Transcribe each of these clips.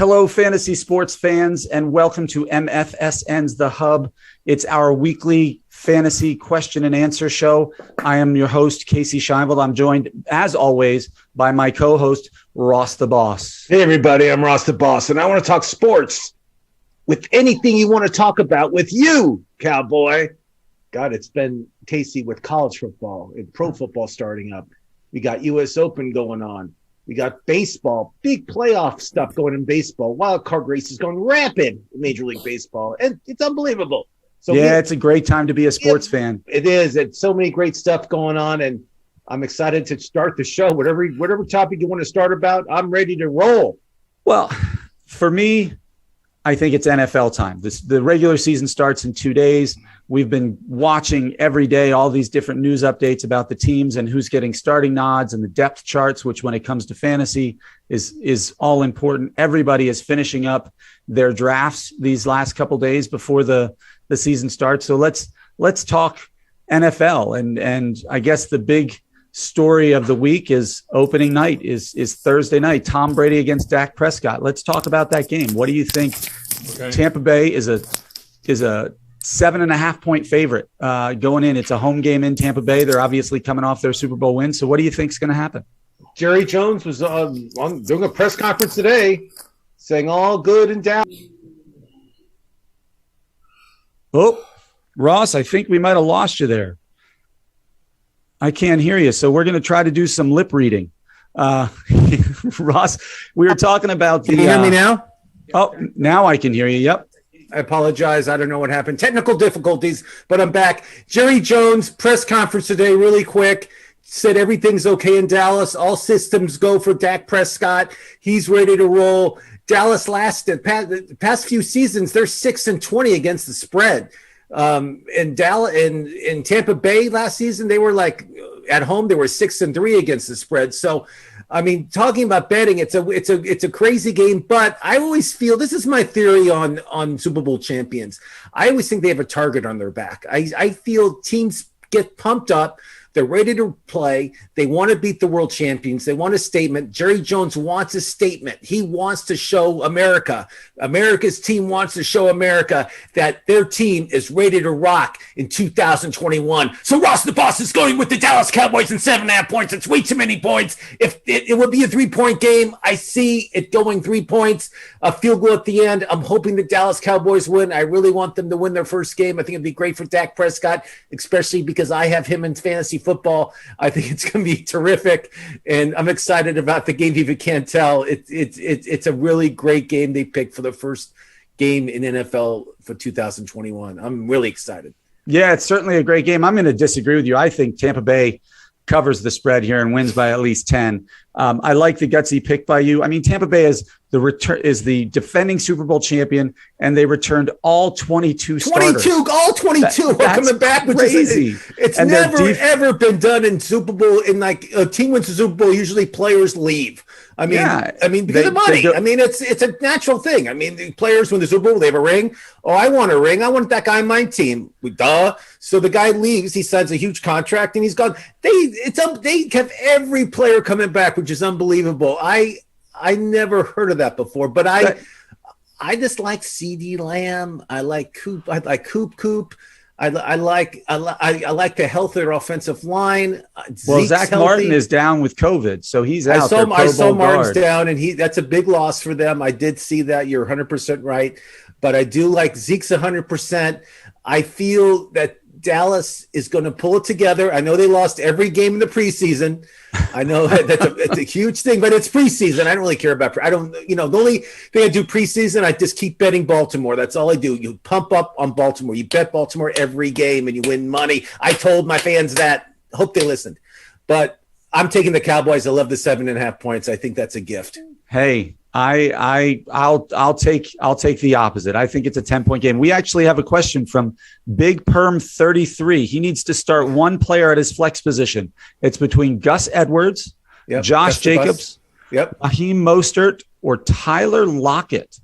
Hello, fantasy sports fans, and welcome to MFSN's The Hub. It's our weekly fantasy question and answer show. I am your host, Casey Scheinfeld. I'm joined, as always, by my co-host, Ross the Boss. Hey, everybody. I'm Ross the Boss, and I want to talk sports with anything you want to talk about with you, cowboy. God, it's been Casey with college football and pro football starting up. We got U.S. Open going on. We got baseball, big playoff stuff going in baseball. Wild card races going rampant in Major League Baseball, and it's unbelievable. So it's a great time to be a sports fan. It is. It's so many great stuff going on, and I'm excited to start the show. Whatever topic you want to start about, I'm ready to roll. Well, for me, I think it's NFL time. The regular season starts in 2 days. We've been watching every day all these different news updates about the teams and who's getting starting nods and the depth charts, which when it comes to fantasy is all important. Everybody is finishing up their drafts these last couple days before the season starts. So let's talk NFL. And I guess the big story of the week is opening night is Thursday night. Tom Brady against Dak Prescott. Let's talk about that game. What do you think? Okay. Tampa Bay is a 7.5 point favorite going in. It's a home game in Tampa Bay. They're obviously coming off their Super Bowl win. So what do you think is going to happen? Jerry Jones was doing a press conference today saying all good in Dallas. Oh, Ross, I think we might have lost you there. I can't hear you. So we're going to try to do some lip reading. Ross, we were talking about Can you hear me now? Oh, now I can hear you. Yep. I apologize. I don't know what happened. Technical difficulties, but I'm back. Jerry Jones, press conference today, really quick. Said everything's okay in Dallas. All systems go for Dak Prescott. He's ready to roll. Dallas the past few seasons, they're 6-20 against the spread. In Tampa Bay last season, they were at home, they were 6-3 against the spread. So, I mean, talking about betting, it's a crazy game, but I always feel, this is my theory on Super Bowl champions. I always think they have a target on their back. I feel teams get pumped up. They're ready to play. They want to beat the world champions. They want a statement. Jerry Jones wants a statement. He wants to show America. America's team wants to show America that their team is ready to rock in 2021. So Ross the Boss is going with the Dallas Cowboys in 7.5 points. It's way too many points. If it would be a 3-point game, I see it going 3 points, a field goal at the end. I'm hoping the Dallas Cowboys win. I really want them to win their first game. I think it'd be great for Dak Prescott, especially because I have him in fantasy football. I think it's going to be terrific, and I'm excited about the game. If you can't tell, it's a really great game they picked for the first game in NFL for 2021. I'm really excited. Yeah, it's certainly a great game. I'm going to disagree with you. I think Tampa Bay covers the spread here and wins by at least 10. I like the gutsy pick by you. I mean, Tampa Bay is the defending Super Bowl champion, and they returned all 22 starters. All 22 are coming back, which crazy. It's never ever been done in Super Bowl. In like a team wins the Super Bowl, usually players leave. Because of money. It's a natural thing. I mean, the players win the Super Bowl, they have a ring. Oh, I want a ring. I want that guy on my team. Duh. So the guy leaves. He signs a huge contract, and he's gone. They have every player coming back, which is unbelievable. I never heard of that before, but I just like CD Lamb. I like Coop. I like Coop. I like the health of their offensive line. Well, Zach Martin is down with COVID, so he's out. I saw Martin's down, and that's a big loss for them. I did see that. You're 100% right, but I do like Zeke's 100%. I feel that Dallas is going to pull it together. I know they lost every game in the preseason. I know it's a huge thing, but it's preseason. I don't really care about. The only thing I do preseason, I just keep betting Baltimore. That's all I do. You pump up on Baltimore. You bet Baltimore every game, and you win money. I told my fans that. Hope they listened, but I'm taking the Cowboys. I love the 7.5 points. I think that's a gift. Hey, I'll take the opposite. I think it's a 10-point game. We actually have a question from Big Perm 33. He needs to start one player at his flex position. It's between Gus Edwards, Josh Jacobs, Raheem Mostert, or Tyler Lockett.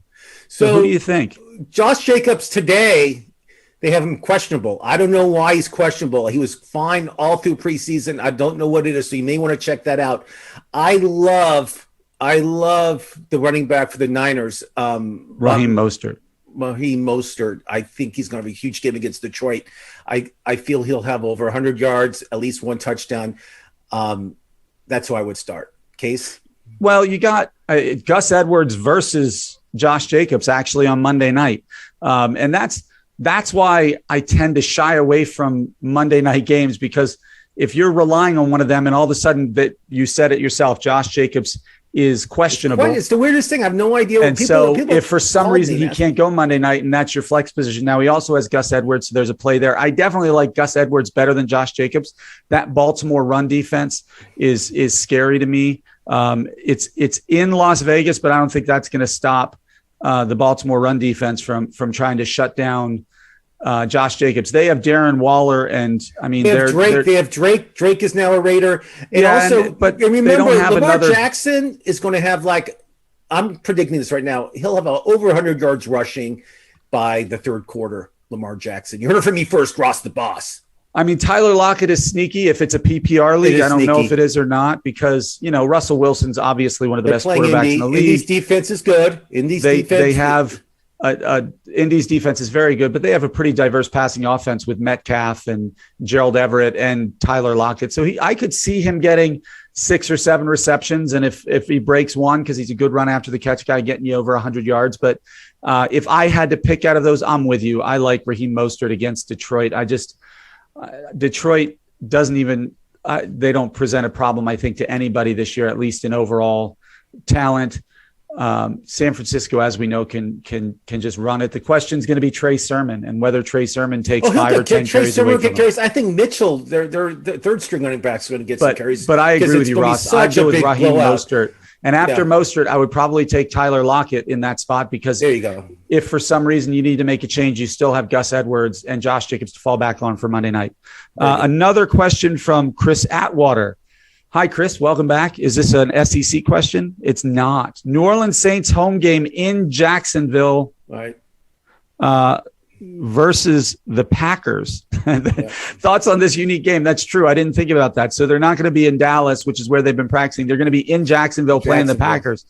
So who do you think? Josh Jacobs today, they have him questionable. I don't know why he's questionable. He was fine all through preseason. I don't know what it is, so you may want to check that out. I love I love the running back for the Niners. Raheem Mostert. Raheem Mostert. I think he's going to have a huge game against Detroit. I feel he'll have over 100 yards, at least one touchdown. That's who I would start. Case? Well, you got Gus Edwards versus Josh Jacobs actually on Monday night. And that's why I tend to shy away from Monday night games, because if you're relying on one of them and all of a sudden, that you said it yourself, Josh Jacobs is questionable. It's the weirdest thing. I have no idea. And so if for some reason he can't go Monday night and that's your flex position, now he also has Gus Edwards, so there's a play there. I definitely like Gus Edwards better than Josh Jacobs. That Baltimore run defense is scary to me. It's in Las Vegas, but I don't think that's going to stop the Baltimore run defense from trying to shut down Josh Jacobs. They have Darren Waller, and I mean, they have Drake. Drake is now a Raider, and but remember, they don't have Lamar Jackson is going to have, like, I'm predicting this right now, he'll have over 100 yards rushing by the third quarter. Lamar Jackson. You heard it from me first, Ross the Boss. I mean, Tyler Lockett is sneaky if it's a PPR league. I don't know if it is or not, because, Russell Wilson's obviously one of the best quarterbacks in the league. Indy's defense is good. They have Indy's defense is very good, but they have a pretty diverse passing offense with Metcalf and Gerald Everett and Tyler Lockett. So I could see him getting 6 or 7 receptions, and if he breaks one, because he's a good run after the catch guy, getting you over 100 yards. But if I had to pick out of those, I'm with you. I like Raheem Mostert against Detroit. Detroit doesn't even they don't present a problem, I think, to anybody this year, at least in overall talent. San Francisco, as we know, can just run it. The question is going to be Trey Sermon and whether Trey Sermon takes 5 or 10 carries away from him. I think Mitchell, their third string running back, is going to get some carries. But I agree with you, Ross. I'd go with Raheem Mostert. And after Mostert, I would probably take Tyler Lockett in that spot, because there you go. If for some reason you need to make a change, you still have Gus Edwards and Josh Jacobs to fall back on for Monday night. Another question from Chris Atwater. Hi, Chris. Welcome back. Is this an SEC question? It's not. New Orleans Saints home game in Jacksonville. Right. Versus the Packers. Thoughts on this unique game? That's true. I didn't think about that. So they're not going to be in Dallas, which is where they've been practicing. They're going to be in Jacksonville playing the Packers.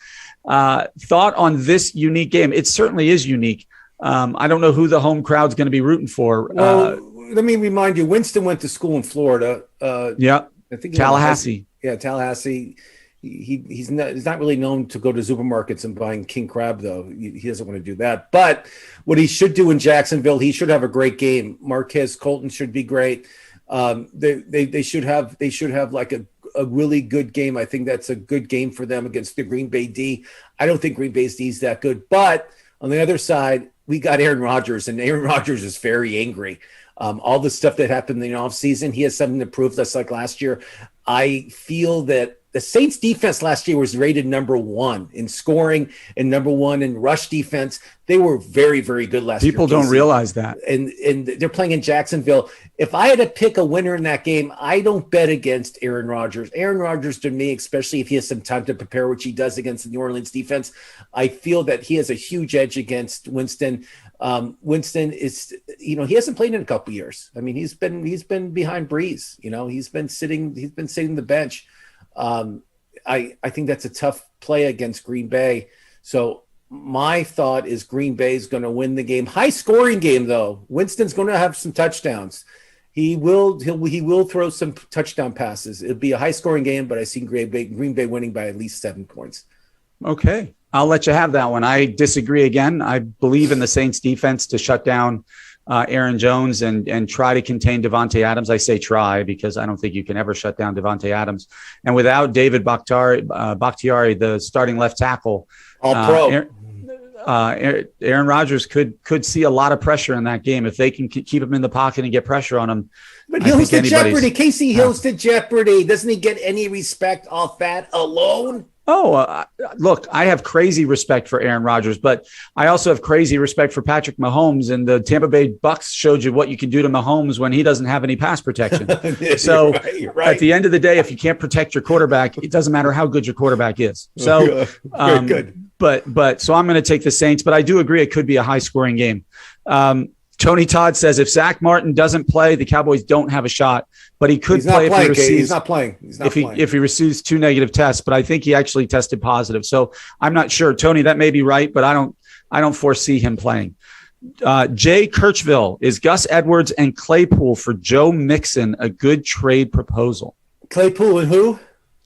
Thought on this unique game? It certainly is unique. I don't know who the home crowd's going to be rooting for. Well, let me remind you, Winston went to school in Florida. I think Tallahassee. Tallahassee. He's not really known to go to supermarkets and buying king crab, though. He doesn't want to do that. But what he should do in Jacksonville, he should have a great game. Marquez Colton should be great. They should have like a really good game. I think that's a good game for them against the Green Bay D. I don't think Green Bay's D is that good. But on the other side, we got Aaron Rodgers, and Aaron Rodgers is very angry. All the stuff that happened in the offseason, he has something to prove, just like last year. I feel that the Saints defense last year was rated number 1 in scoring and number 1 in rush defense. They were very, very good last year. People don't realize that. And they're playing in Jacksonville. If I had to pick a winner in that game, I don't bet against Aaron Rodgers. Aaron Rodgers, to me, especially if he has some time to prepare, which he does against the New Orleans defense, I feel that he has a huge edge against Winston. Winston is, he hasn't played in a couple years. I mean, he's been behind Breeze. He's been sitting the bench. I think that's a tough play against Green Bay. So my thought is Green Bay is going to win the game. High scoring game, though. Winston's going to have some touchdowns. He will throw some touchdown passes. It'll be a high scoring game, but I see Green Bay winning by at least 7 points. Okay. I'll let you have that one. I disagree again. I believe in the Saints defense to shut down Aaron Jones and try to contain Devontae Adams. I say try because I don't think you can ever shut down Devontae Adams. And without David Bakhtiari, the starting left tackle, All-Pro. Aaron Rodgers could see a lot of pressure in that game if they can keep him in the pocket and get pressure on him. But Hill's to Jeopardy. Casey Hill's to Jeopardy. Doesn't he get any respect off that alone? Look, I have crazy respect for Aaron Rodgers, but I also have crazy respect for Patrick Mahomes, and the Tampa Bay Bucks showed you what you can do to Mahomes when he doesn't have any pass protection. So you're right. At the end of the day, if you can't protect your quarterback, it doesn't matter how good your quarterback is. So good. But so I'm going to take the Saints, but I do agree it could be a high scoring game. Tony Todd says if Zach Martin doesn't play, the Cowboys don't have a shot, but he could play He's not playing. If he receives 2 negative tests, but I think he actually tested positive. So I'm not sure. Tony, that may be right, but I don't foresee him playing. Jay Kirchville, is Gus Edwards and Claypool for Joe Mixon a good trade proposal? Claypool and who?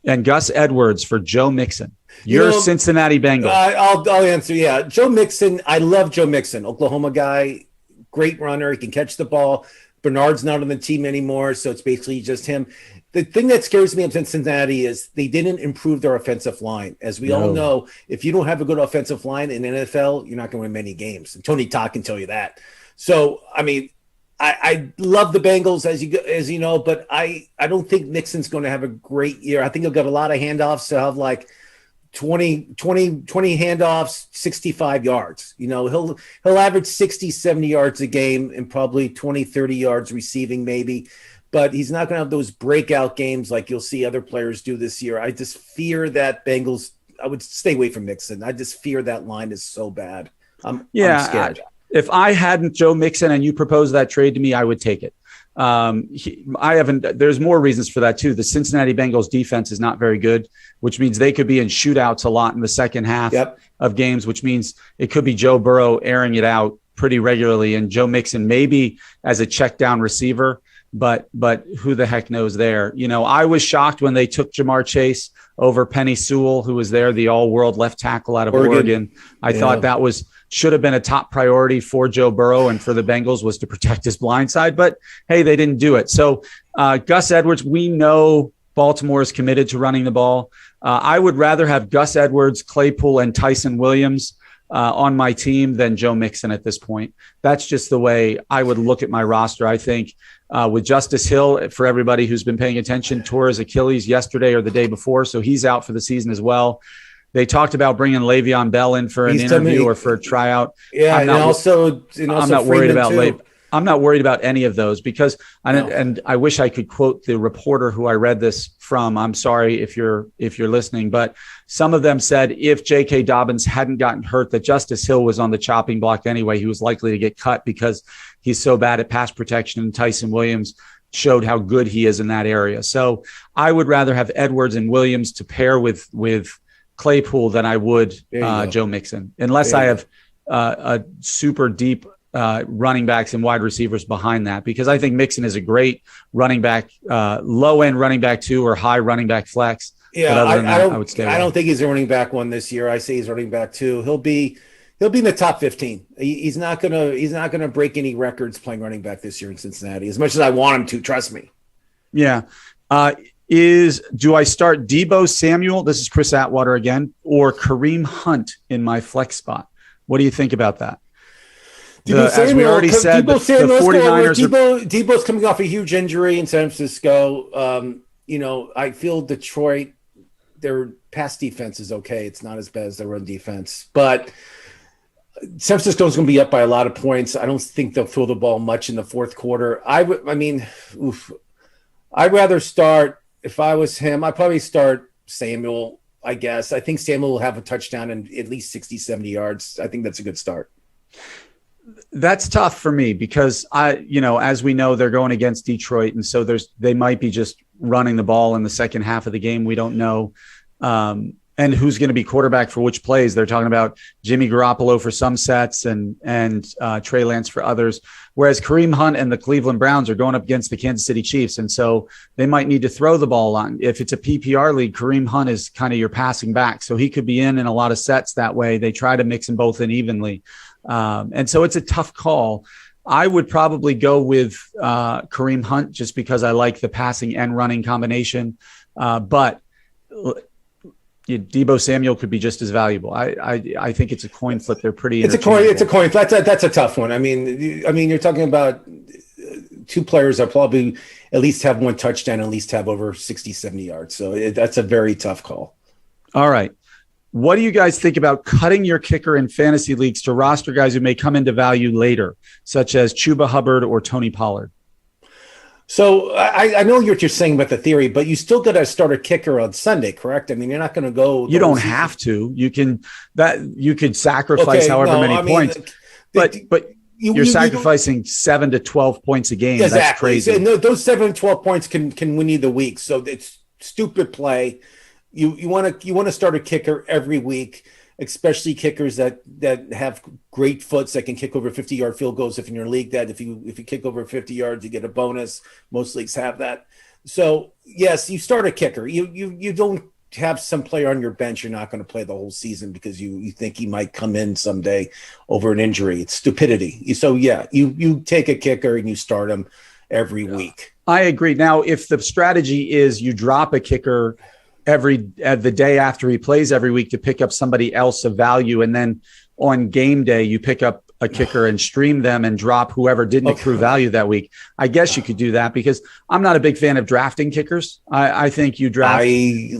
And Gus Edwards for Joe Mixon. Your Cincinnati Bengals. I'll answer. Yeah, Joe Mixon. I love Joe Mixon, Oklahoma guy. Great runner. He can catch the ball. Bernard's not on the team anymore, so it's basically just him. The thing that scares me about Cincinnati is they didn't improve their offensive line. As we all know, if you don't have a good offensive line in the NFL, you're not going to win many games. And Tony Todd can tell you that. So, I mean, I love the Bengals, as you know, but I don't think Mixon's going to have a great year. I think he'll get a lot of handoffs. So have like 20 handoffs, 65 yards. You know, he'll average 60, 70 yards a game and probably 20, 30 yards receiving maybe. But he's not going to have those breakout games like you'll see other players do this year. I just fear that Bengals – I would stay away from Mixon. I just fear that line is so bad. I'm scared. If I hadn't Joe Mixon and you proposed that trade to me, I would take it. There's more reasons for that too. The Cincinnati Bengals defense is not very good, which means they could be in shootouts a lot in the second half of games, which means it could be Joe Burrow airing it out pretty regularly and Joe Mixon maybe as a check down receiver, but who the heck knows there? You know, I was shocked when they took Jamar Chase over Penny Sewell, who was there, the all-world left tackle out of Oregon. I thought that should have been a top priority for Joe Burrow and for the Bengals was to protect his blind side. But, hey, they didn't do it. So Gus Edwards, we know Baltimore is committed to running the ball. I would rather have Gus Edwards, Claypool, and Tyson Williams on my team than Joe Mixon at this point. That's just the way I would look at my roster. I think with Justice Hill, for everybody who's been paying attention, tore his Achilles yesterday or the day before, so he's out for the season as well. They talked about bringing Le'Veon Bell in for an interview or for a tryout. Yeah, I'm not worried about I'm not worried about any of those because and I wish I could quote the reporter who I read this from. I'm sorry if you're listening, but some of them said if J.K. Dobbins hadn't gotten hurt, that Justice Hill was on the chopping block anyway. He was likely to get cut because he's so bad at pass protection, and Tyson Williams showed how good he is in that area. So I would rather have Edwards and Williams to pair with Claypool than I would Joe Mixon, unless I have a super deep running backs and wide receivers behind that, because I think Mixon is a great running back, low end running back 2 or high running back flex. Yeah, I would stay. I don't think he's a running back 1 this year. I say he's running back 2. He'll be in the top 15. He's not gonna break any records playing running back this year in Cincinnati. As much as I want him to, trust me. Yeah. Do I start Deebo Samuel? This is Chris Atwater again, or Kareem Hunt in my flex spot? What do you think about that? As we already said, the 49ers Deebo's coming off a huge injury in San Francisco. I feel Detroit, their pass defense is okay. It's not as bad as their run defense, but San Francisco's going to be up by a lot of points. I don't think they'll throw the ball much in the fourth quarter. I'd rather start. If I was him, I'd probably start Samuel, I guess. I think Samuel will have a touchdown and at least 60, 70 yards. I think that's a good start. That's tough for me because as we know, they're going against Detroit. And so they might be just running the ball in the second half of the game. We don't know. And who's going to be quarterback for which plays. They're talking about Jimmy Garoppolo for some sets and Trey Lance for others. Whereas Kareem Hunt and the Cleveland Browns are going up against the Kansas City Chiefs. And so they might need to throw the ball on. If it's a PPR league, Kareem Hunt is kind of your passing back. So he could be in a lot of sets that way. They try to mix them both in evenly. And so it's a tough call. I would probably go with Kareem Hunt just because I like the passing and running combination. But Deebo Samuel could be just as valuable. I think it's a coin flip. They're pretty. It's a coin flip. That's a tough one. I mean, you're talking about 2 players that probably at least have 1 touchdown, at least have over 60, 70 yards. So that's a very tough call. All right. What do you guys think about cutting your kicker in fantasy leagues to roster guys who may come into value later, such as Chuba Hubbard or Tony Pollard? So I know what you're saying about the theory, but you still got to start a kicker on Sunday, correct? I mean, you're not going to go. You don't have to. You could sacrifice many points. But you're sacrificing 7 to 12 points a game. Exactly. That's crazy. And those 7 to 12 points can win you the week. So it's stupid play. You want to start a kicker every week, especially kickers that have great foots that can kick over 50-yard field goals. If in your league, that if you kick over 50 yards, you get a bonus. Most leagues have that. So yes, you start a kicker. You don't have some player on your bench you're not going to play the whole season because you think he might come in someday over an injury. It's stupidity. So yeah, you take a kicker and you start him every week. I agree. Now, if the strategy is you drop a kicker the day after he plays every week to pick up somebody else of value, and then on game day you pick up a kicker and stream them and drop whoever didn't accrue value that week, I guess you could do that, because I'm not a big fan of drafting kickers. I think you draft every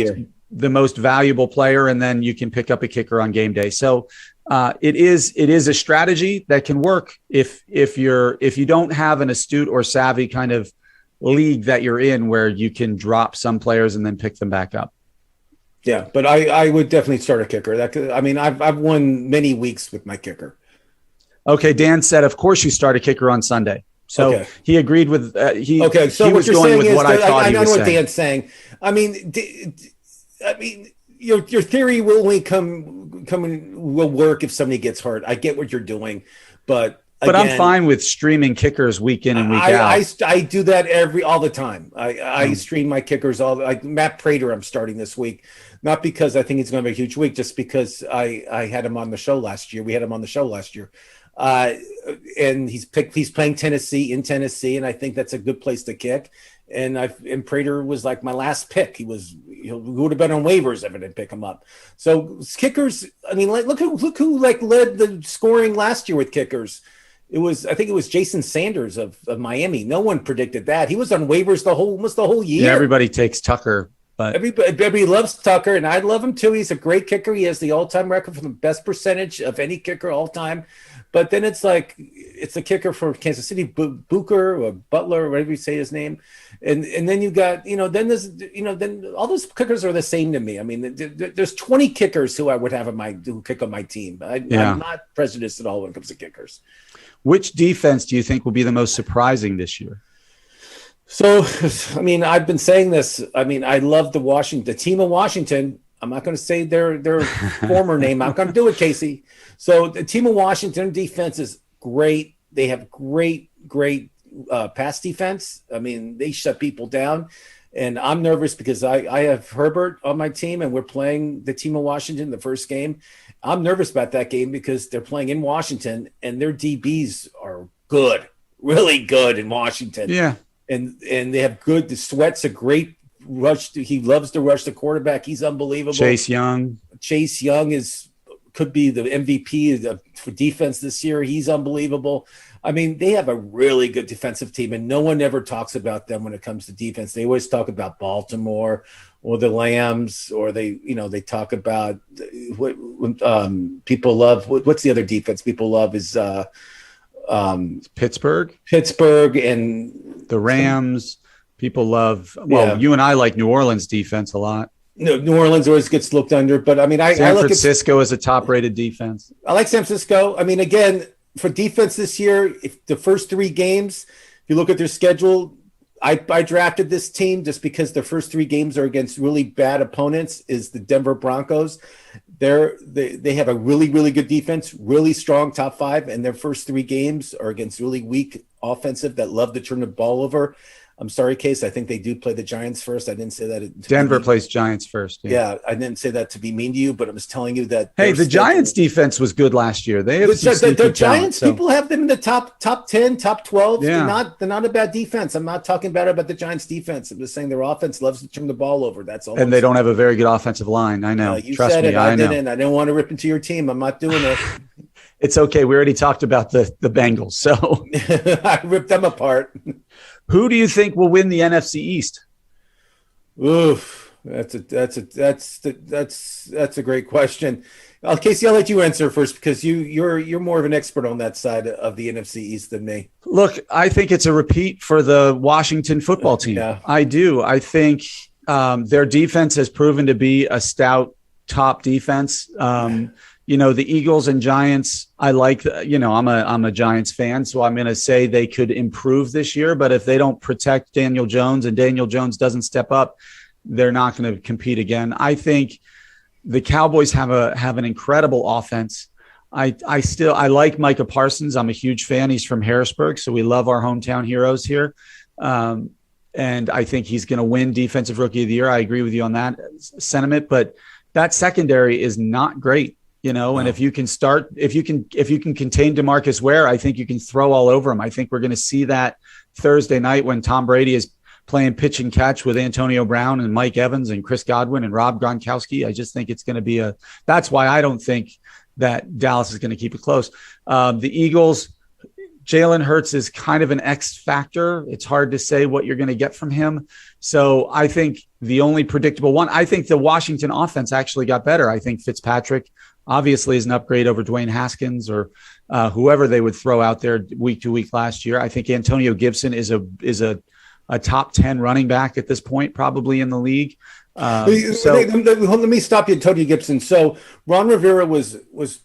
year the most valuable player, and then you can pick up a kicker on game day. So it is a strategy that can work if you don't have an astute or savvy kind of league that you're in where you can drop some players and then pick them back up. Yeah, but I would definitely start a kicker. I've won many weeks with my kicker. Okay, Dan said, of course you start a kicker on Sunday. So he agreed with So he what was you're going saying with is what I thought he was saying. I know what Dan's saying. I mean, your theory will only will work if somebody gets hurt. I get what you're doing, but again, I'm fine with streaming kickers week in and week out. I do that all the time. I stream my kickers Matt Prater I'm starting this week, not because I think he's going to be a huge week, just because I had him on the show last year. We had him on the show last year. And he's playing Tennessee, and I think that's a good place to kick. And Prater was like my last pick. He would have been on waivers if I didn't pick him up. So kickers, I mean, look who led the scoring last year with kickers. I think it was Jason Sanders of Miami. No one predicted that. He was on waivers almost the whole year. Yeah, everybody takes Tucker, but everybody loves Tucker, and I love him too. He's a great kicker. He has the all-time record for the best percentage of any kicker all time. But then it's the kicker for Kansas City, Booker or Butler, or whatever you say his name. And then you got, then all those kickers are the same to me. I mean, there's 20 kickers who I would have who kick on my team. I'm not prejudiced at all when it comes to kickers. Which defense do you think will be the most surprising this year? So, I mean, I've been saying this. I mean, I love the team of Washington. I'm not going to say their former name. I'm going to do it, Casey. So the team of Washington defense is great. They have great pass defense. I mean, they shut people down. And I'm nervous because I have Herbert on my team, and we're playing the team of Washington the first game. I'm nervous about that game because they're playing in Washington, and their DBs are good, really good in Washington. Yeah. And they have good – the Sweat's a great rush. He loves to rush the quarterback. He's unbelievable. Chase Young could be the MVP for defense this year. He's unbelievable. I mean, they have a really good defensive team, and no one ever talks about them when it comes to defense. They always talk about Baltimore or the Lambs, or they talk about what people love. What's the other defense people love is Pittsburgh and the Rams. People love. Well, you and I like New Orleans defense a lot. No, New Orleans always gets looked under, but I mean, San Francisco is a top-rated defense. I like San Francisco. I mean, again, for defense this year, if the first 3 games, if you look at their schedule, I drafted this team just because their first 3 games are against really bad opponents. Is the Denver Broncos? They have a really, really good defense, really strong top 5, and their first 3 games are against really weak offensive that love to turn the ball over. I'm sorry, Case. I think they do play the Giants first. I didn't say that. Denver plays Giants first. Yeah, I didn't say that to be mean to you, but I was telling you that. Hey, the Giants defense was good last year. They have the Giants. People have them in the top 10, top 12. Yeah. They're not a bad defense. I'm not talking bad about the Giants defense. I'm just saying their offense loves to turn the ball over. That's all. And they don't have a very good offensive line. I know. You Trust said me. it. I didn't. I didn't want to rip into your team. I'm not doing it. It's okay. We already talked about the Bengals, so I ripped them apart. Who do you think will win the NFC East? Oof, that's a great question. Casey, I'll let you answer first because you're more of an expert on that side of the NFC East than me. Look, I think it's a repeat for the Washington football team. Yeah. I do. I think their defense has proven to be a stout top defense. The Eagles and Giants, I like, I'm a Giants fan, so I'm going to say they could improve this year. But if they don't protect Daniel Jones and Daniel Jones doesn't step up, they're not going to compete again. I think the Cowboys have an incredible offense. I like Micah Parsons. I'm a huge fan. He's from Harrisburg, so we love our hometown heroes here. And I think he's going to win Defensive Rookie of the Year. I agree with you on that sentiment, but that secondary is not great, and if you can contain DeMarcus Ware, I think you can throw all over him. I think we're going to see that Thursday night when Tom Brady is playing pitch and catch with Antonio Brown and Mike Evans and Chris Godwin and Rob Gronkowski. I just think it's going to be that's why I don't think that Dallas is going to keep it close. The Eagles, Jalen Hurts is kind of an X factor. It's hard to say what you're going to get from him. So I think the only predictable one, I think the Washington offense actually got better. I think Fitzpatrick obviously is an upgrade over Dwayne Haskins or whoever they would throw out there week to week last year. I think Antonio Gibson is a top 10 running back at this point, probably in the league. Let me stop you, Tony Gibson. So Ron Rivera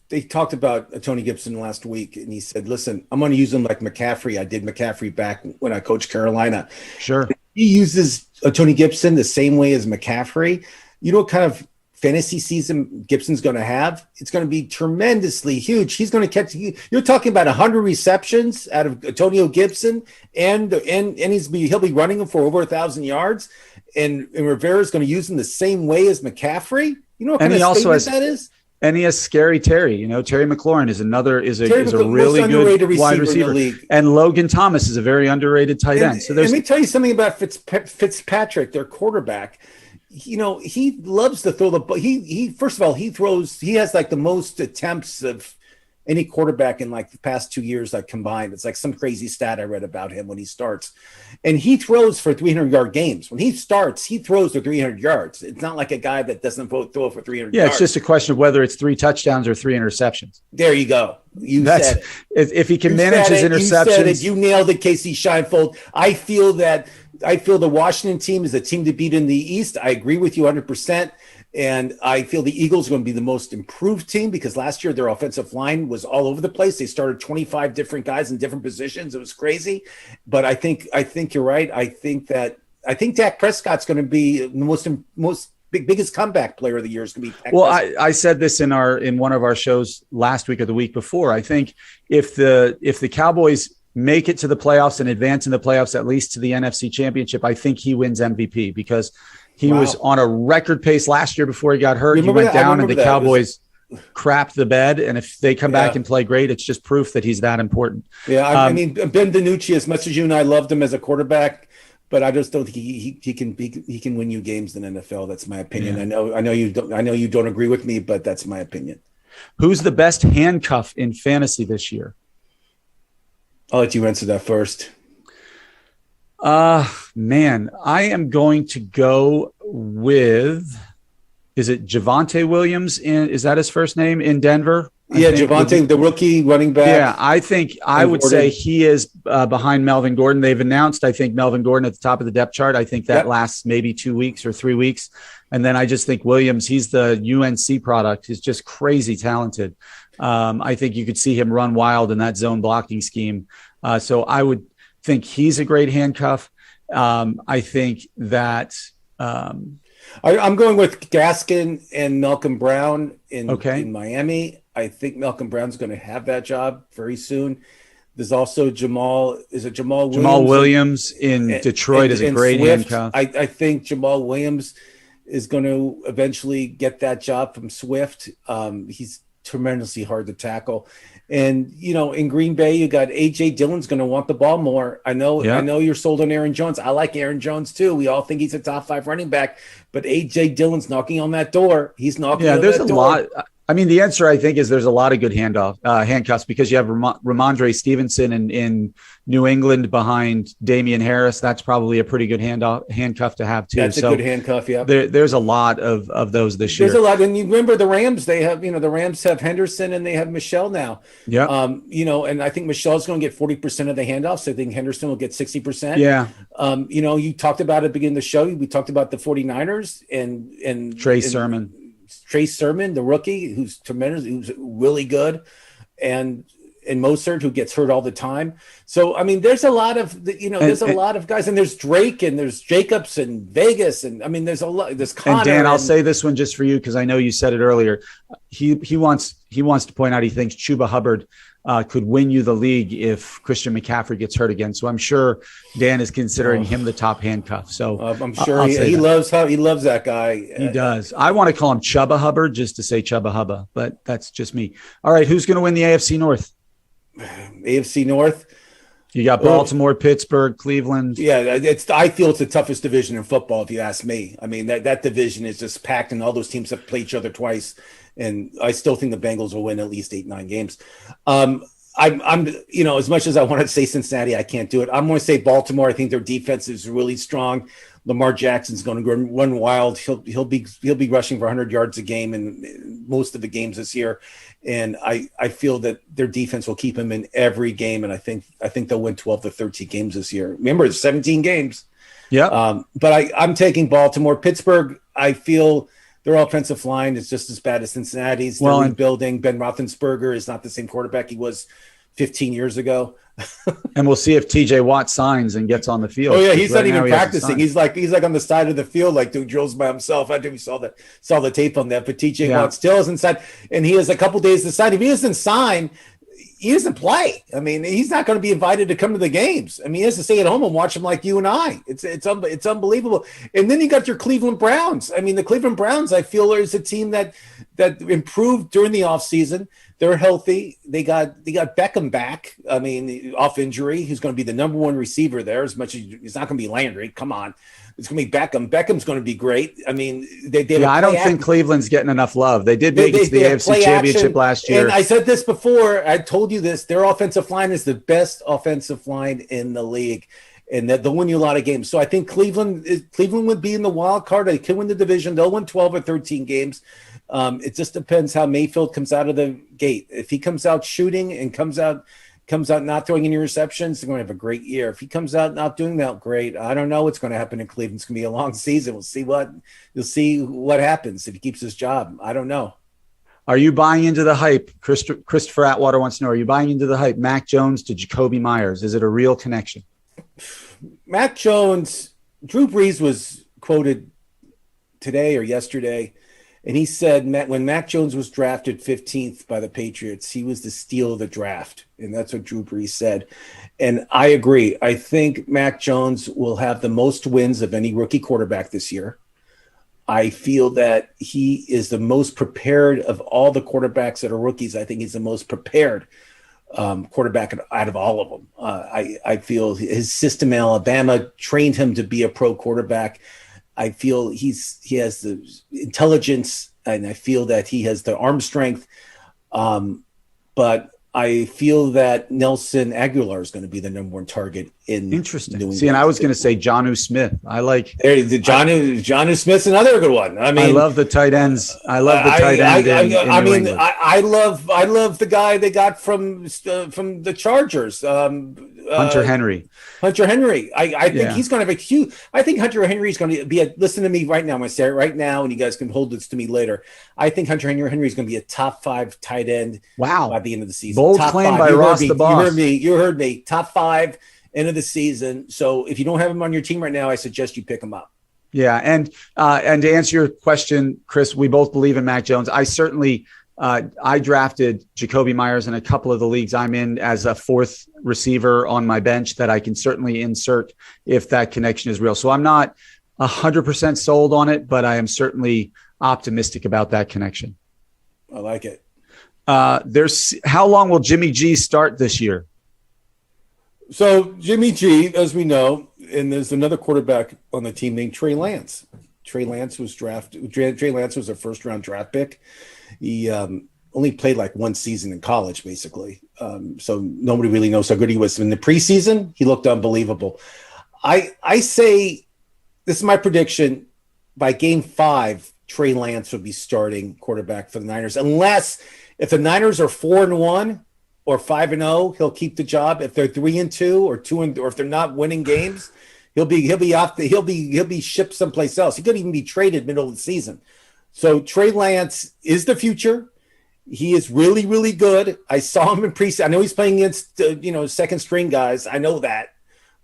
they talked about Tony Gibson last week, and he said, listen, I'm going to use him like McCaffrey. I did McCaffrey back when I coached Carolina. Sure. He uses Tony Gibson the same way as McCaffrey. You know what kind of fantasy season Gibson's going to have? It's going to be tremendously huge. He's going to catch. You're talking about 100 receptions out of Antonio Gibson, and he'll be running them for over 1,000 yards. And Rivera's going to use him the same way as McCaffrey. You know what kind of statement that is? And he has Scary Terry. Terry McLaurin is a really good wide receiver. And Logan Thomas is a very underrated tight end. So let me tell you something about Fitzpatrick, their quarterback. He loves to throw the ball. He first of all, he has like the most attempts of any quarterback in like the past 2 years, like combined. It's like some crazy stat I read about him when he starts, and he throws for 300-yard games. When he starts, he throws for 300 yards. It's not like a guy that doesn't throw for 300 yards. Yeah, it's just a question of whether it's 3 touchdowns or 3 interceptions. There you go. Said it. If he can manage his interceptions. You nailed it, Casey Scheinfeld. I feel the Washington team is a team to beat in the East. I agree with you 100%. And I feel the Eagles are going to be the most improved team because last year their offensive line was all over the place. They started 25 different guys in different positions. It was crazy. But I think you're right. I think Dak Prescott's going to be the biggest comeback player of the year is going to be Dak Prescott. I said this in one of our shows last week or the week before. I think if the Cowboys make it to the playoffs and advance in the playoffs, at least to the NFC Championship, I think he wins MVP because he was on a record pace last year before he got hurt. He went down and the Cowboys crapped the bed. And if they come back and play great, it's just proof that he's that important. Yeah. I mean, Ben DiNucci, as much as you and I loved him as a quarterback, but I just don't think he can win you games in the NFL. That's my opinion. Yeah. I know you don't agree with me, but that's my opinion. Who's the best handcuff in fantasy this year? I'll let you answer that first. Man, I am going to go with, is it Javonte Williams? Is that his first name in Denver? Yeah, Javonte, the rookie running back. Yeah, I think I would say he is behind Melvin Gordon. They've announced, I think, Melvin Gordon at the top of the depth chart. I think that lasts maybe 2 weeks or 3 weeks. And then I just think Williams, he's the UNC product. He's just crazy talented. I think you could see him run wild in that zone blocking scheme. So I would think he's a great handcuff. I think that I'm going with Gaskin and Malcolm Brown in Miami. I think Malcolm Brown's going to have that job very soon. There's also Jamal Williams? Jamal Williams in Detroit is a great handcuff. I think Jamal Williams is going to eventually get that job from Swift. He's tremendously hard to tackle. And, in Green Bay, you got A.J. Dillon's going to want the ball more. I know you're sold on Aaron Jones. I like Aaron Jones, too. We all think he's a top 5 running back. But A.J. Dillon's knocking on that door. He's knocking on that door. Yeah, there's a lot. I mean, the answer, I think, is there's a lot of good handcuffs because you have Ramondre Stevenson in New England behind Damian Harris. That's probably a pretty good handcuff to have, too. That's a good handcuff, yeah. There's a lot of those this year. There's a lot. And you remember the Rams, they have, the Rams have Henderson and they have Michelle now. Yeah. And I think Michelle's going to get 40% of the handoffs. I think Henderson will get 60%. Yeah. You talked about it at the beginning of the show. We talked about the 49ers and Trey Sermon. Trey Sermon, the rookie, who's tremendous, who's really good, and Mostert, who gets hurt all the time. So, I mean, there's a lot of, there's a lot of guys, and there's Drake, and there's Jacobs, and Vegas, and I mean, there's a lot. There's Connor. And Dan, I'll say this one just for you because I know you said it earlier. He wants to point out he thinks Chuba Hubbard could win you the league if Christian McCaffrey gets hurt again. So I'm sure Dan is considering him the top handcuff. So I'm sure he loves that guy. He does. I want to call him Chuba Hubbard just to say Chuba Hubba, but that's just me. All right, who's going to win the AFC North? AFC North. You got Baltimore, Pittsburgh, Cleveland. Yeah, I feel it's the toughest division in football, if you ask me. I mean, that division is just packed, and all those teams have played each other twice. And I still think the Bengals will win at least 8-9 games. I'm as much as I want to say Cincinnati, I can't do it. I'm going to say Baltimore. I think their defense is really strong. Lamar Jackson's going to run wild. He'll be rushing for 100 yards a game in most of the games this year. And I feel that their defense will keep him in every game. And I think they'll win 12 to 13 games this year. Remember, it's 17 games. Yeah. But I'm taking Baltimore. Pittsburgh, I feel their offensive line is just as bad as Cincinnati's. They're rebuilding. Ben Roethlisberger is not the same quarterback he was 15 years ago. And we'll see if TJ Watt signs and gets on the field. Oh yeah, he's not even practicing. He's like on the side of the field, like doing drills by himself. I think we saw the tape on that. But TJ Watt still isn't signed, and he has a couple days to sign. If he doesn't sign, he doesn't play. I mean, he's not going to be invited to come to the games. I mean, he has to stay at home and watch them like you and I. It's unbelievable. And then you got your Cleveland Browns. I mean, the Cleveland Browns, I feel, is a team that improved during the offseason. They're healthy. They got Beckham back. I mean, off injury, he's going to be the number one receiver there. As much as it's not going to be Landry. Come on, it's going to be Beckham. Beckham's going to be great. I mean, I don't think Cleveland's getting enough love. They did make it to the AFC Championship last year. And I said this before. I told you this. Their offensive line is the best offensive line in the league, and they'll win you a lot of games. So I think Cleveland would be in the wild card. They can win the division. They'll win 12 or 13 games. It just depends how Mayfield comes out of the gate. If he comes out shooting and comes out not throwing any interceptions, they're going to have a great year. If he comes out not doing that great, I don't know what's going to happen in Cleveland. It's going to be a long season. You'll see what happens if he keeps his job. I don't know. Are you buying into the hype? Christopher Atwater wants to know, are you buying into the hype? Mac Jones to Jacoby Myers. Is it a real connection? Mac Jones, Drew Brees was quoted today or yesterday, and he said when Mac Jones was drafted 15th by the Patriots, he was the steal of the draft. And that's what Drew Brees said. And I agree. I think Mac Jones will have the most wins of any rookie quarterback this year. I feel that he is the most prepared of all the quarterbacks that are rookies. I think he's the most prepared quarterback out of all of them. I feel his system in Alabama trained him to be a pro quarterback. I feel he has the intelligence, and I feel that he has the arm strength. But I feel that Nelson Aguilar is going to be the number one target in Interesting. New England. See, and I was going to say Jonnu Smith. I like Jonnu Smith's another good one. I mean, I love the tight ends. I love the tight end. I love the guy they got from the Chargers. Hunter Henry. I think he's going to have a huge. I think Hunter Henry is going to be listen to me right now. I'm going to say it right now, and you guys can hold this to me later. I think Hunter Henry is going to be a top 5 tight end. Wow. By the end of the season. Bold top claim 5. by Ross the Boss. You heard me. Top 5 end of the season. So if you don't have him on your team right now, I suggest you pick him up. Yeah, and to answer your question, Chris, we both believe in Mac Jones. I certainly. I drafted Jacoby Myers in a couple of the leagues I'm in as a 4th receiver on my bench that I can certainly insert if that connection is real. So I'm not 100% sold on it, but I am certainly optimistic about that connection. I like it. How long will Jimmy G start this year? So Jimmy G, as we know, and there's another quarterback on the team named Trey Lance. Trey Lance was a first-round draft pick. He only played like one season in college, basically. So nobody really knows how good he was. In the preseason, he looked unbelievable. I say, this is my prediction, by game 5, Trey Lance will be starting quarterback for the Niners. Unless if the Niners are 4-1 or 5-0, he'll keep the job. If they're 3-2 or 2 or if they're not winning games, he'll be shipped someplace else. He could even be traded middle of the season. So Trey Lance is the future. He is really, really good. I saw him in preseason. I know he's playing against, second string guys. I know that.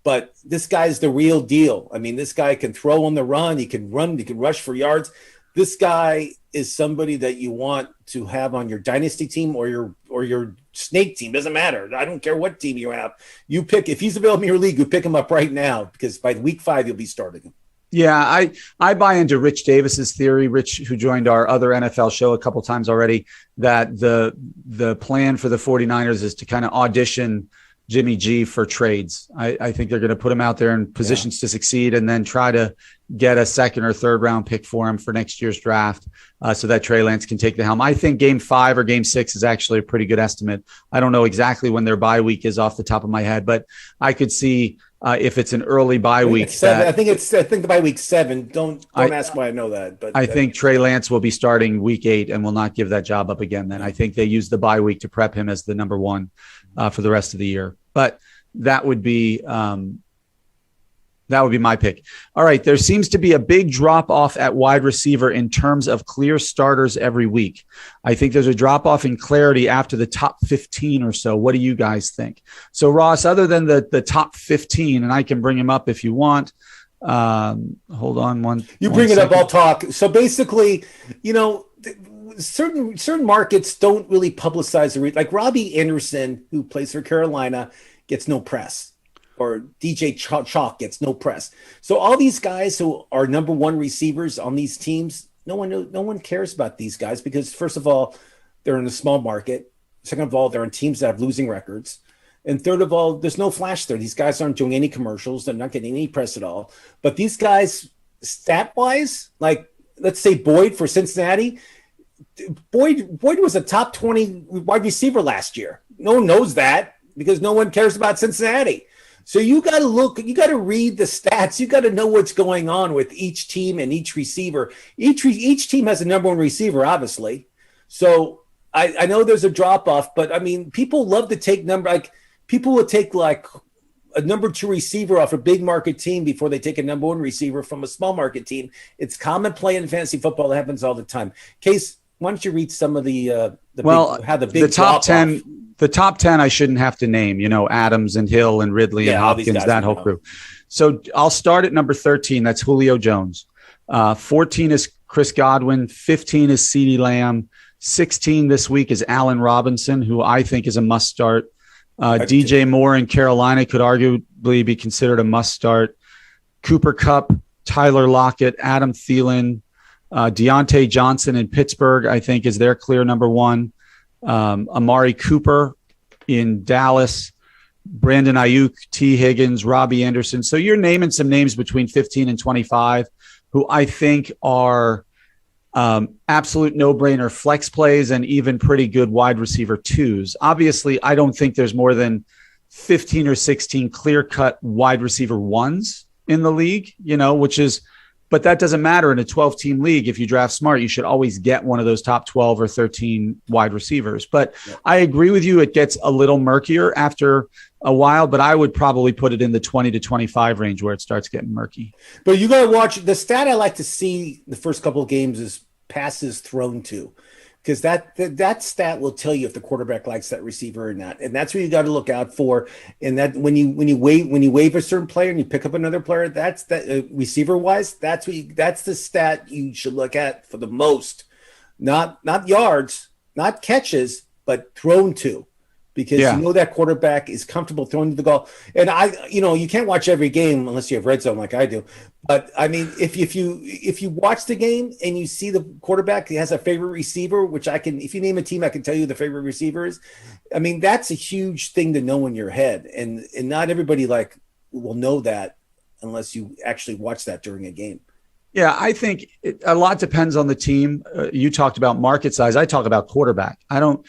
But this guy's the real deal. I mean, this guy can throw on the run. He can run. He can rush for yards. This guy is somebody that you want to have on your dynasty team or your snake team. Doesn't matter. I don't care what team you have. You pick, if he's available in your league, you pick him up right now, because by week 5, you'll be starting him. Yeah, I buy into Rich Davis's theory, Rich, who joined our other NFL show a couple times already, that the plan for the 49ers is to kind of audition Jimmy G for trades. I think they're going to put him out there in positions to succeed, and then try to get a second or third round pick for him for next year's draft, so that Trey Lance can take the helm. I think game 5 or game 6 is actually a pretty good estimate. I don't know exactly when their bye week is off the top of my head, but I could see if it's an early bye week. I think the bye week 7. Don't ask why I know that. But I think Trey Lance will be starting week 8 and will not give that job up again. Then I think they use the bye week to prep him as the number 1 for the rest of the year. But that would be my pick. All right. There seems to be a big drop off at wide receiver in terms of clear starters every week. I think there's a drop off in clarity after the top 15 or so. What do you guys think? So Ross, other than the top 15, and I can bring him up if you want. Hold on one. You bring it up, I'll talk. So basically, certain markets don't really publicize like Robbie Anderson, who plays for Carolina, gets no press, or DJ Chalk gets no press. So all these guys who are number 1 receivers on these teams, no one cares about these guys, because first of all, they're in a small market. Second of all, they're on teams that have losing records. And third of all, there's no flash there. These guys aren't doing any commercials. They're not getting any press at all. But these guys, stat-wise, like let's say Boyd for Cincinnati, Boyd was a top 20 wide receiver last year. No one knows that because no one cares about Cincinnati. So you got to read the stats. You got to know what's going on with each team and each receiver. Each team has a number 1 receiver, obviously. So I know there's a drop off, but I mean, people love to take people will take like a number 2 receiver off a big market team before they take a number 1 receiver from a small market team. It's common play in fantasy football. That happens all the time. Case, why don't you read some of the top 10? The top 10 I shouldn't have to name. Adams and Hill and Ridley and Hopkins, that whole crew. So I'll start at number 13. That's Julio Jones. 14 is Chris Godwin. 15 is CeeDee Lamb. 16 this week is Allen Robinson, who I think is a must start. DJ Moore in Carolina could arguably be considered a must start. Cooper Kupp, Tyler Lockett, Adam Thielen, Deontay Johnson in Pittsburgh, I think, is their clear number 1. Amari Cooper in Dallas, Brandon Ayuk, T. Higgins, Robbie Anderson. So you're naming some names between 15 and 25 who I think are absolute no-brainer flex plays and even pretty good wide receiver 2s. Obviously, I don't think there's more than 15 or 16 clear-cut wide receiver 1s in the league, but that doesn't matter in a 12-team league. If you draft smart, you should always get one of those top 12 or 13 wide receivers. But I agree with you. It gets a little murkier after a while, but I would probably put it in the 20 to 25 range where it starts getting murky. But you got to watch the stat. I like to see the first couple of games is passes thrown to, because that stat will tell you if the quarterback likes that receiver or not, and that's what you got to look out for. And that when you waive a certain player and you pick up another player, that's that receiver wise. That's the stat you should look at for the most, not yards, not catches, but thrown to. Because that quarterback is comfortable throwing to the goal. And you can't watch every game unless you have red zone like I do. But I mean, if you watch the game and you see the quarterback has a favorite receiver, which if you name a team, I can tell you the favorite receiver is. I mean, that's a huge thing to know in your head, and not everybody will know that unless you actually watch that during a game. Yeah, I think a lot depends on the team. You talked about market size. I talk about quarterback. I don't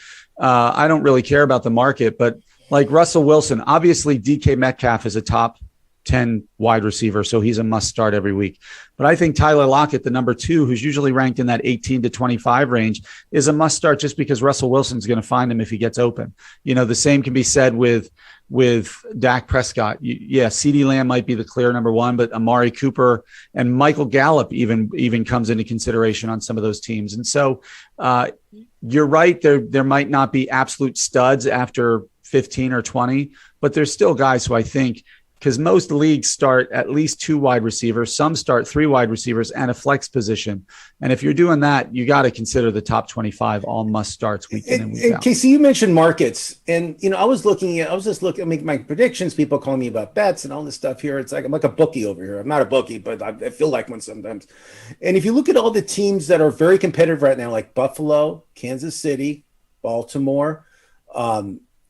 really care about the market, but like Russell Wilson, obviously DK Metcalf is a top 10 wide receiver, so he's a must start every week. But I think Tyler Lockett, the number 2, who's usually ranked in that 18 to 25 range, is a must start just because Russell Wilson's going to find him if he gets open. The same can be said with Dak Prescott. CeeDee Lamb might be the clear number 1, but Amari Cooper and Michael Gallup even comes into consideration on some of those teams. And so you're right, there might not be absolute studs after 15 or 20, but there's still guys who I think, because most leagues start at least 2 wide receivers, some start 3 wide receivers and a flex position. And if you're doing that, you got to consider the top 25 all must starts week in and week out. Casey, you mentioned markets, and I was just looking at my predictions. People call me about bets and all this stuff here. It's like I'm like a bookie over here. I'm not a bookie, but I feel like one sometimes. And if you look at all the teams that are very competitive right now, like Buffalo, Kansas City, Baltimore,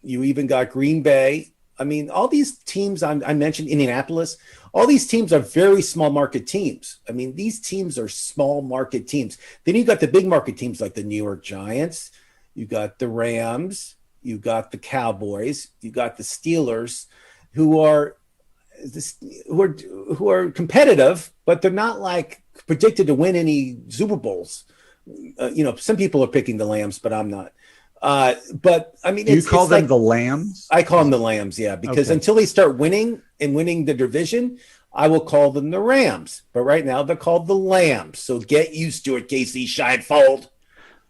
you even got Green Bay. I mean, all these teams I mentioned, Indianapolis, all these teams are very small market teams. I mean, these teams are small market teams. Then you got the big market teams like the New York Giants, you got the Rams, you got the Cowboys, you got the Steelers, who are competitive, but they're not like predicted to win any Super Bowls. Some people are picking the Lambs, but I'm not. But I mean, you call them the Lambs? I call them the Lambs, yeah, because until they start winning the division, I will call them the Rams. But right now they're called the Lambs. So get used to it, Casey Scheinfeld.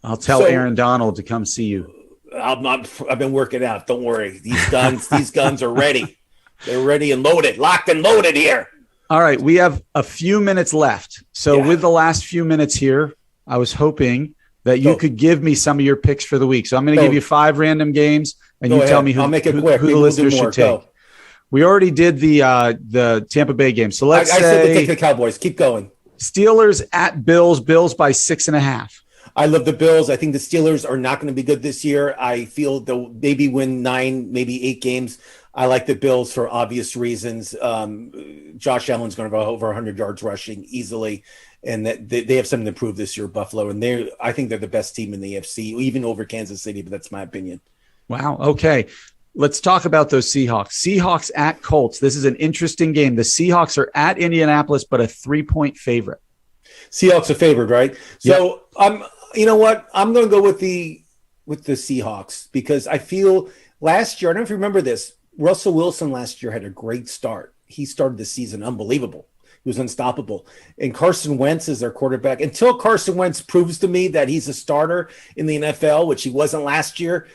I'll tell Aaron Donald to come see you. I've been working out. Don't worry. These guns are ready. They're ready and loaded, locked and loaded here. All right, we have a few minutes left. So with the last few minutes here, I was hoping that you could give me some of your picks for the week. So I'm going to give you 5 random games, and you tell me who the listeners should take. We already did the Tampa Bay game. So let's say I said to take the Cowboys. Keep going. Steelers at Bills. Bills by 6.5. I love the Bills. I think the Steelers are not going to be good this year. I feel they'll maybe win 9, maybe 8 games. I like the Bills for obvious reasons. Josh Allen's going to have over 100 yards rushing easily. And that they have something to prove this year, Buffalo. And I think they're the best team in the AFC, even over Kansas City, but that's my opinion. Wow. Okay. Let's talk about those Seahawks. Seahawks at Colts. This is an interesting game. The Seahawks are at Indianapolis, but a 3-point favorite. Seahawks are favored, right? So you know what? I'm going to go with the Seahawks because I feel last year, I don't know if you remember this, Russell Wilson last year had a great start. He started the season unbelievable. He was unstoppable. And Carson Wentz is their quarterback. Until Carson Wentz proves to me that he's a starter in the NFL, which he wasn't last year,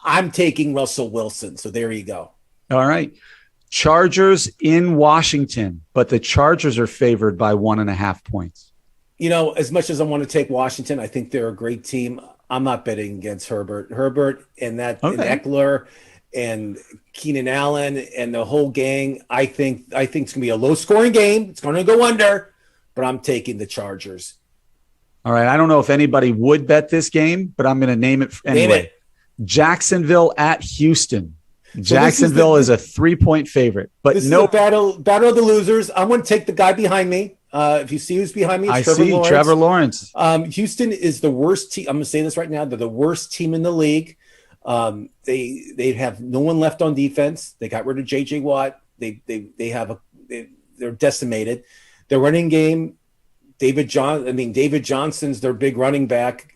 I'm taking Russell Wilson. So there you go. All right. Chargers in Washington, but the Chargers are favored by 1.5 points. As much as I want to take Washington, I think they're a great team. I'm not betting against Herbert. Herbert and and Eckler and Keenan Allen and the whole gang. I think it's going to be a low-scoring game. It's going to go under, but I'm taking the Chargers. All right. I don't know if anybody would bet this game, but I'm going to name it anyway. Name it. Jacksonville at Houston. So Jacksonville is a 3-point favorite, but this is a battle of the losers. I'm going to take the guy behind me. If you see who's behind me, it's Trevor Lawrence. Houston is the worst team. I'm going to say this right now. They're the worst team in the league. They have no one left on defense. They got rid of JJ Watt. They're decimated. Their running game, David Johnson's their big running back.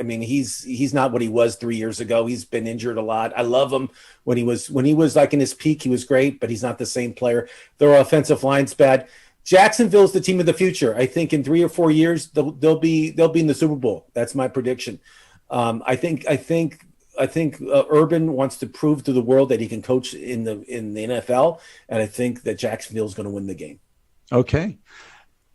He's not what he was 3 years ago. He's been injured a lot. I love him when he was like in his peak, he was great, but he's not the same player. Their offensive line's bad. Jacksonville's the team of the future. I think in 3 or 4 years they'll be in the Super Bowl. That's my prediction. I think Urban wants to prove to the world that he can coach in the NFL, and I think that Jacksonville is going to win the game. Okay.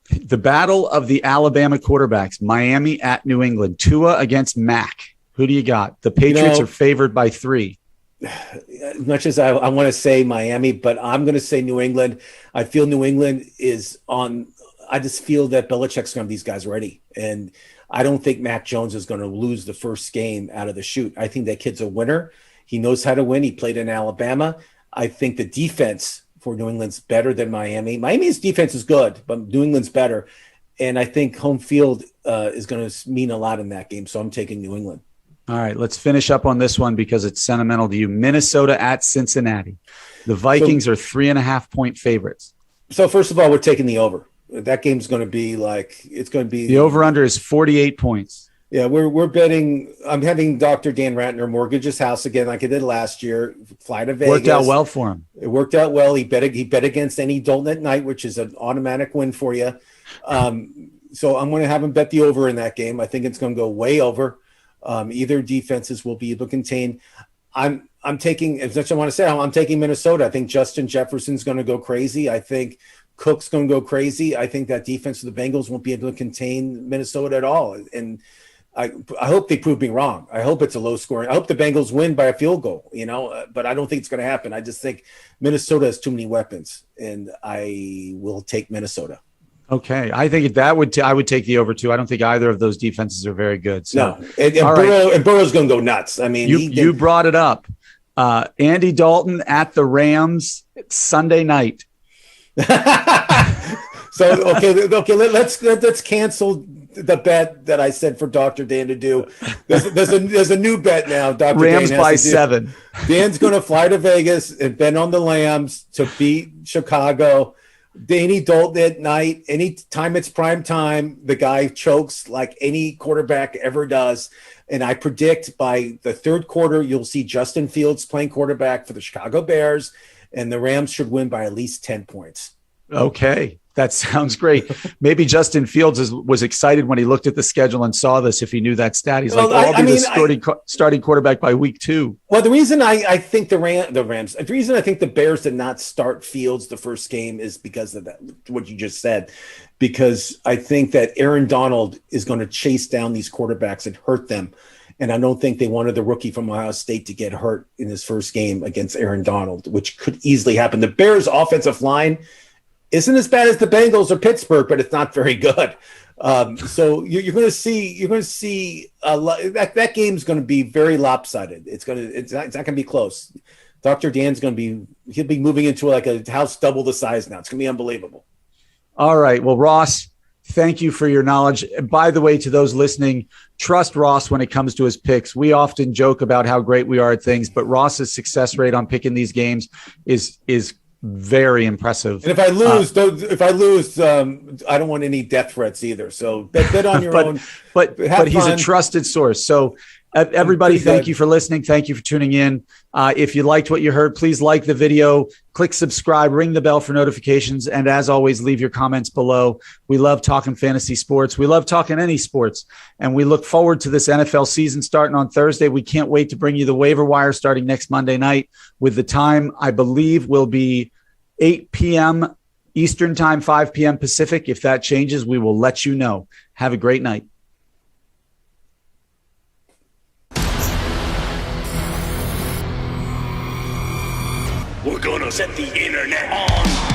The battle of the Alabama quarterbacks, Miami at New England. Tua against Mac. Who do you got? The Patriots are favored by 3. As much as I want to say Miami, but I'm going to say New England. I feel New England is on – I just feel that Belichick's going to have these guys ready, and – I don't think Mac Jones is going to lose the first game out of the chute. I think that kid's a winner. He knows how to win. He played in Alabama. I think the defense for New England's better than Miami. Miami's defense is good, but New England's better. And I think home field is going to mean a lot in that game. So I'm taking New England. All right, let's finish up on this one because it's sentimental to you. Minnesota at Cincinnati. The Vikings are 3.5-point favorites. So first of all, we're taking the over. That game's going to be the over-under is 48 points. Yeah, we're betting. I'm having Dr. Dan Ratner mortgage his house again, like I did last year. Fly to Vegas. Worked out well for him. It worked out well. He bet against any Dalton at night, which is an automatic win for you. So I'm going to have him bet the over in that game. I think it's going to go way over. Either defenses will be able to contain. I'm taking, as much as I want to say, I'm taking Minnesota. I think Justin Jefferson's going to go crazy. I think Cook's going to go crazy. I think that defense of the Bengals won't be able to contain Minnesota at all. And I hope they prove me wrong. I hope it's a low scoring. I hope the Bengals win by a field goal, but I don't think it's going to happen. I just think Minnesota has too many weapons, and I will take Minnesota. Okay, I think I would take the over too. I don't think either of those defenses are very good. So. No, and Burrow's going to go nuts. I mean, you brought it up. Andy Dalton at the Rams Sunday night. So okay, let's cancel the bet that I said for Dr. Dan to do. There's a new bet now. Dr. Rams Dan by 7. Dan's going to fly to Vegas and bet on the Lambs to beat Chicago. Danny Dalton at night, any time it's prime time, the guy chokes like any quarterback ever does. And I predict by the third quarter, you'll see Justin Fields playing quarterback for the Chicago Bears, and the Rams should win by at least 10 points. Okay. That sounds great. Maybe Justin Fields was excited when he looked at the schedule and saw this. If he knew that stat, he's I'll be the starting quarterback by week 2. Well, the reason I think the reason I think the Bears did not start Fields the first game is because of that, what you just said, because I think that Aaron Donald is going to chase down these quarterbacks and hurt them. And I don't think they wanted the rookie from Ohio State to get hurt in his first game against Aaron Donald, which could easily happen. The Bears' offensive line isn't as bad as the Bengals or Pittsburgh, but it's not very good. So you're going to see a lot, that game's going to be very lopsided. It's not going to be close. Dr. Dan's he'll be moving into like a house double the size now. It's going to be unbelievable. All right. Well, Ross, thank you for your knowledge. And by the way, to those listening, trust Ross when it comes to his picks. We often joke about how great we are at things, but Ross's success rate on picking these games is very impressive. And if I lose, I don't want any death threats either. So bet on your own. But he's a trusted source. So everybody, thank you for listening. Thank you for tuning in. If you liked what you heard, please like the video, click subscribe, ring the bell for notifications. And as always, leave your comments below. We love talking fantasy sports. We love talking any sports. And we look forward to this NFL season starting on Thursday. We can't wait to bring you the waiver wire starting next Monday night with the time, I believe, will be 8 p.m. Eastern time, 5 p.m. Pacific. If that changes, we will let you know. Have a great night. We're gonna set the internet on